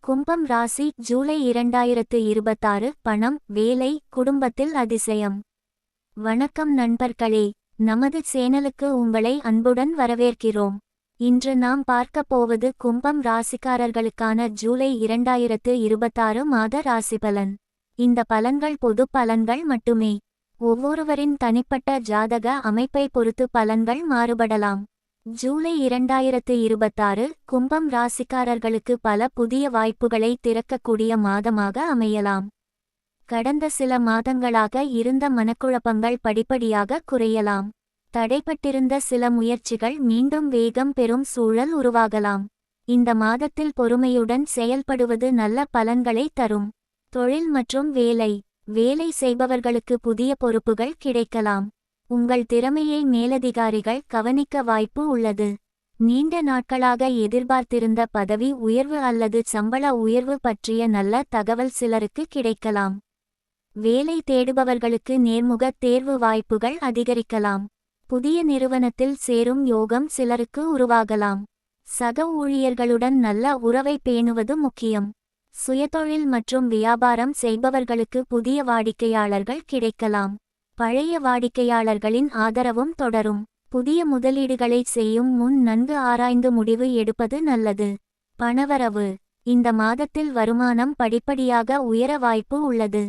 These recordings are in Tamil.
கும்பம் ராசி ஜூலை 2026. பணம், வேலை, குடும்பத்தில் அதிசயம். வணக்கம் நண்பர்களே, நமது சேனலுக்கு உங்களை அன்புடன் வரவேற்கிறோம். இன்று நாம் பார்க்கப் போவது கும்பம் ராசிக்காரர்களுக்கான ஜூலை 2026 மாத ராசிபலன். இந்த பலன்கள் பொது பலன்கள் மட்டுமே. ஒவ்வொருவரின் தனிப்பட்ட ஜாதக அமைப்பை பொறுத்து பலன்கள் மாறுபடலாம். ஜூலை 2026 கும்பம் ராசிக்காரர்களுக்கு பல புதிய வாய்ப்புகளை திறக்கக்கூடிய மாதமாக அமையலாம். கடந்த சில மாதங்களாக இருந்த மனக்குழப்பங்கள் படிப்படியாக குறையலாம். தடைப்பட்டிருந்த சில முயற்சிகள் மீண்டும் வேகம் பெறும் சூழல் உருவாகலாம். இந்த மாதத்தில் பொறுமையுடன் செயல்படுவது நல்ல பலன்களை தரும். தொழில் மற்றும் வேலை செய்பவர்களுக்கு புதிய பொறுப்புகள் கிடைக்கலாம். உங்கள் திறமையை மேலதிகாரிகள் கவனிக்க வாய்ப்பு உள்ளது. நீண்ட நாட்களாக எதிர்பார்த்திருந்த பதவி உயர்வு அல்லது சம்பள உயர்வு பற்றிய நல்ல தகவல் சிலருக்கு கிடைக்கலாம். வேலை தேடுபவர்களுக்கு நேர்முக தேர்வு வாய்ப்புகள் அதிகரிக்கலாம். புதிய நிறுவனத்தில் சேரும் யோகம் சிலருக்கு உருவாகலாம். சக ஊழியர்களுடன் நல்ல உறவை பேணுவது முக்கியம். சுயதொழில் மற்றும் வியாபாரம் செய்பவர்களுக்கு புதிய வாடிக்கையாளர்கள் கிடைக்கலாம். பழைய வாடிக்கையாளர்களின் ஆதரவும் தொடரும். புதிய முதலீடுகளை செய்யும் முன் நன்கு ஆராய்ந்து முடிவு எடுப்பது நல்லது. பணவரவு. இந்த மாதத்தில் வருமானம் படிப்படியாக உயர வாய்ப்பு உள்ளது.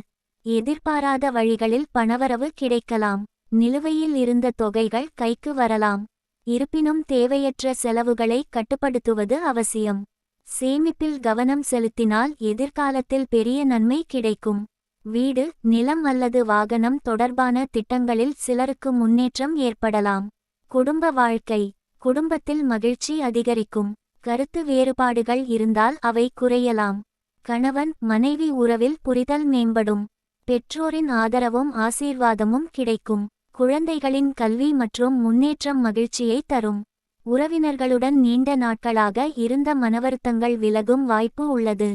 எதிர்பாராத வழிகளில் பணவரவு கிடைக்கலாம். நிலுவையில் இருந்த தொகைகள் கைக்கு வரலாம். இருப்பினும் தேவையற்ற செலவுகளை கட்டுப்படுத்துவது அவசியம். சேமிப்பில் கவனம் செலுத்தினால் எதிர்காலத்தில் பெரிய நன்மை கிடைக்கும். வீடு, நிலம் அல்லது வாகனம் தொடர்பான திட்டங்களில் சிலருக்கு முன்னேற்றம் ஏற்படலாம். குடும்ப வாழ்க்கை. குடும்பத்தில் மகிழ்ச்சி அதிகரிக்கும். கருத்து வேறுபாடுகள் இருந்தால் அவை குறையலாம். கணவன் மனைவி உறவில் புரிதல் மேம்படும். பெற்றோரின் ஆதரவும் ஆசீர்வாதமும் கிடைக்கும். குழந்தைகளின் கல்வி மற்றும் முன்னேற்றம் மகிழ்ச்சியை தரும். உறவினர்களுடன் நீண்ட நாட்களாக இருந்த மனவருத்தங்கள் விலகும் வாய்ப்பு உள்ளது.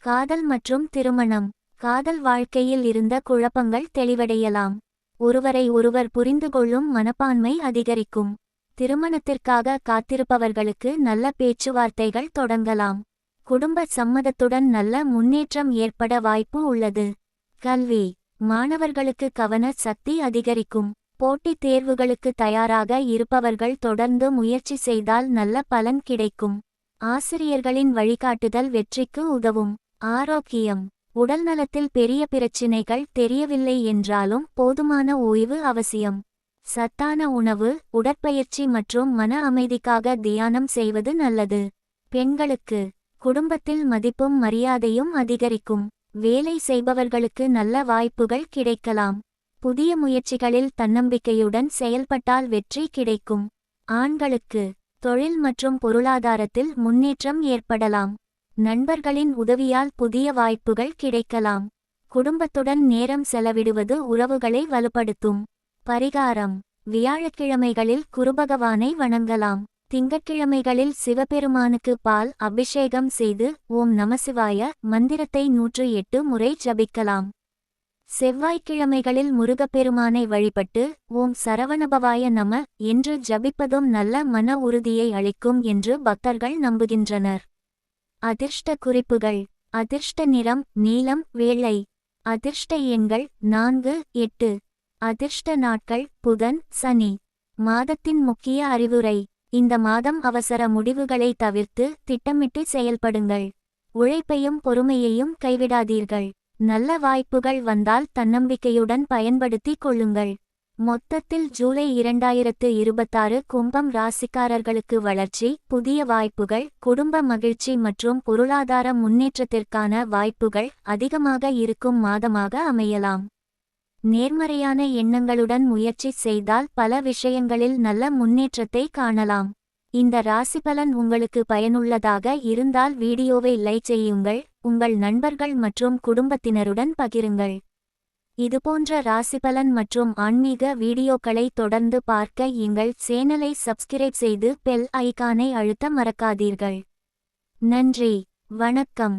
காதல் மற்றும் திருமணம். காதல் வாழ்க்கையில் இருந்த குழப்பங்கள் தெளிவடையலாம். ஒருவரை ஒருவர் புரிந்து கொள்ளும் மனப்பான்மை அதிகரிக்கும். திருமணத்திற்காக காத்திருப்பவர்களுக்கு நல்ல பேச்சுவார்த்தைகள் தொடங்கலாம். குடும்ப சம்மதத்துடன் நல்ல முன்னேற்றம் ஏற்பட வாய்ப்பு உள்ளது. கல்வி. மாணவர்களுக்கு கவன சக்தி அதிகரிக்கும். போட்டித் தேர்வுகளுக்கு தயாராக இருப்பவர்கள் தொடர்ந்து முயற்சி செய்தால் நல்ல பலன் கிடைக்கும். ஆசிரியர்களின் வழிகாட்டுதல் வெற்றிக்கு உதவும். ஆரோக்கியம். உடல்நலத்தில் பெரிய பிரச்சினைகள் தெரியவில்லை என்றாலும் போதுமான ஓய்வு அவசியம். சத்தான உணவு, உடற்பயிற்சி மற்றும் மன அமைதிக்காக தியானம் செய்வது நல்லது. பெண்களுக்கு. குடும்பத்தில் மதிப்பும் மரியாதையும் அதிகரிக்கும். வேலை செய்பவர்களுக்கு நல்ல வாய்ப்புகள் கிடைக்கலாம். புதிய முயற்சிகளில் தன்னம்பிக்கையுடன் செயல்பட்டால் வெற்றி கிடைக்கும். ஆண்களுக்கு. தொழில் மற்றும் பொருளாதாரத்தில் முன்னேற்றம் ஏற்படலாம். நண்பர்களின் உதவியால் புதிய வாய்ப்புகள் கிடைக்கலாம். குடும்பத்துடன் நேரம் செலவிடுவது உறவுகளை வலுப்படுத்தும். பரிகாரம். வியாழக்கிழமைகளில் குருபகவானை வணங்கலாம். திங்கட்கிழமைகளில் சிவபெருமானுக்கு பால் அபிஷேகம் செய்து ஓம் நமசிவாய மந்திரத்தை 108 முறை ஜபிக்கலாம். செவ்வாய்க்கிழமைகளில் முருகப்பெருமானை வழிபட்டு ஓம் சரவணபவாய நம என்று ஜபிப்பதும் நல்ல மன உறுதியை அளிக்கும் என்று பக்தர்கள் நம்புகின்றனர். அதிர்ஷ்ட குறிப்புகள். அதிர்ஷ்ட நிறம் நீலம், வெள்ளை. அதிர்ஷ்ட எண்கள் 4, 8. அதிர்ஷ்ட நாட்கள் புதன், சனி. மாதத்தின் முக்கிய அறிவுரை. இந்த மாதம் அவசர முடிவுகளை தவிர்த்து திட்டமிட்டு செயல்படுங்கள். உழைப்பையும் பொறுமையையும் கைவிடாதீர்கள். நல்ல வாய்ப்புகள் வந்தால் தன்னம்பிக்கையுடன் பயன்படுத்திக் கொள்ளுங்கள். மொத்தத்தில் ஜூலை 2026 கும்பம் ராசிக்காரர்களுக்கு வளர்ச்சி, புதிய வாய்ப்புகள், குடும்ப மகிழ்ச்சி மற்றும் பொருளாதார முன்னேற்றத்திற்கான வாய்ப்புகள் அதிகமாக இருக்கும் மாதமாக அமையலாம். நேர்மறையான எண்ணங்களுடன் முயற்சி செய்தால் பல விஷயங்களில் நல்ல முன்னேற்றத்தை காணலாம். இந்த ராசிபலன் உங்களுக்கு பயனுள்ளதாக இருந்தால் வீடியோவை லைக் செய்யுங்கள். உங்கள் நண்பர்கள் மற்றும் குடும்பத்தினருடன் பகிருங்கள். இதுபோன்ற ராசிபலன் மற்றும் ஆன்மீக வீடியோக்களை தொடர்ந்து பார்க்க எங்கள் சேனலை சப்ஸ்கிரைப் செய்து பெல் ஐகானை அழுத்த மறக்காதீர்கள். நன்றி. வணக்கம்.